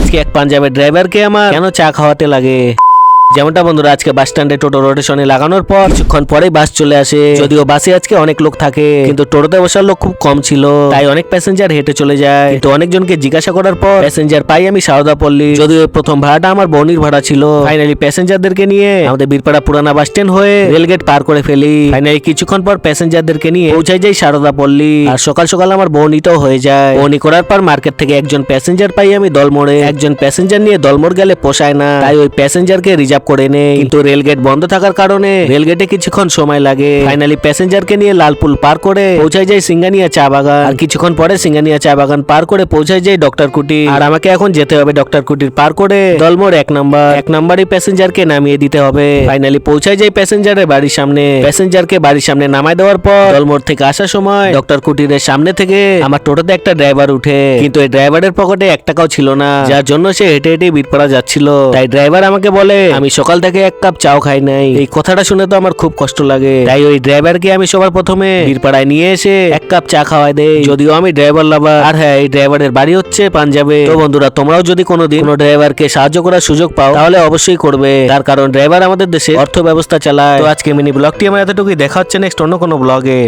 আজকে এক পাঞ্জাবের ড্রাইভারকে আমার কেন চা খাওয়াতে লাগে। যেমনটা বন্ধুরা আজকে বাস স্ট্যান্ডে টোটো রোটেশনে লাগানোর পর কিছুক্ষণ পরেই বাস চলে আসে। যদিও বাসে আজকে অনেক লোক থাকে কিন্তু টোটোতে বসার লোক খুব কম ছিল, তাই অনেক প্যাসেঞ্জার হেঁটে চলে যায়। কিন্তু অনেকজনকে জিজ্ঞাসা করার পর প্যাসেঞ্জার পাই আমি সারদাপল্লী। যদিও প্রথম ভাড়াটা আমার বনির ভাড়া ছিল। ফাইনালি প্যাসেঞ্জারদেরকে নিয়ে আমাদের বীরপাড়া পুরানা বাস স্ট্যান্ড হয়ে রেলগেট পার করে ফেলি। ফাইনালি কিছুক্ষণ পর প্যাসেঞ্জারদেরকে নিয়ে পৌঁছাই যাই সারদাপল্লী। আর সকাল সকাল আমার বনিটাও হয়ে যায়। বনি করার পর মার্কেট থেকে একজন প্যাসেঞ্জার পাই আমি দলমোড়ে। একজন প্যাসেঞ্জার নিয়ে দলমোড় গেলে পোষায় না, তাই ওই প্যাসেঞ্জারকে রিজার্ভ করে নেই। কিন্তু রেলগেট বন্ধ থাকার কারণে রেলগেটে কিছুক্ষণ সময় লাগে। ফাইনালি প্যাসেঞ্জারকে নিয়ে লালপুল পার করে পৌঁছাই যায় সিঙ্গানিয়া চা বাগান। আর কিছুক্ষণ পরে সিঙ্গানিয়া চা বাগান পার করে পৌঁছাই যায় ডক্টর কুটি। আর আমাকে এখন যেতে হবে ডক্টর কুটির পার করে দলমোড় এক নাম্বারই প্যাসেঞ্জারকে নামিয়ে দিতে হবে। ফাইনালি পৌঁছাই যায় প্যাসেঞ্জারের বাড়ির সামনে। প্যাসেঞ্জারকে বাড়ির সামনে নামাই দেওয়ার পর দলমোড় থেকে আসার সময় ডক্টর কুটিরের সামনে থেকে আমার টোটোতে একটা ড্রাইভার উঠে, কিন্তু এই ড্রাইভারের পকেটে 1 টাকাও ছিল না, যার জন্য সে হেঁটে হেঁটে বীরপাড়া যাচ্ছিল। তাই ড্রাইভার আমাকে বলে আমি সকাল থেকে 1 কাপ চাও খাই নাই। এই কথাটা শুনে তো আমার খুব কষ্ট লাগে, তাই ওই ড্রাইভারকে আমি সবার প্রথমে বীরপাড়ায় নিয়ে এসে 1 কাপ চা খাওয়াই দেই। যদিও আমি ড্রাইভার লাভার, আর হ্যাঁ এই ড্রাইভারের বাড়ি হচ্ছে পাঞ্জাবে। তো বন্ধুরা তোমরাও যদি কোনোদিন কোনো ড্রাইভারকে সাহায্য করার সুযোগ পাও তাহলে অবশ্যই করবে, তার কারণ ড্রাইভার আমাদের দেশে অর্থ ব্যবস্থা চালায়। তো আজকে মিনি ব্লগটি আমার এতটুকুই, দেখা হচ্ছে নেক্সট অন্য কোনো ব্লগে।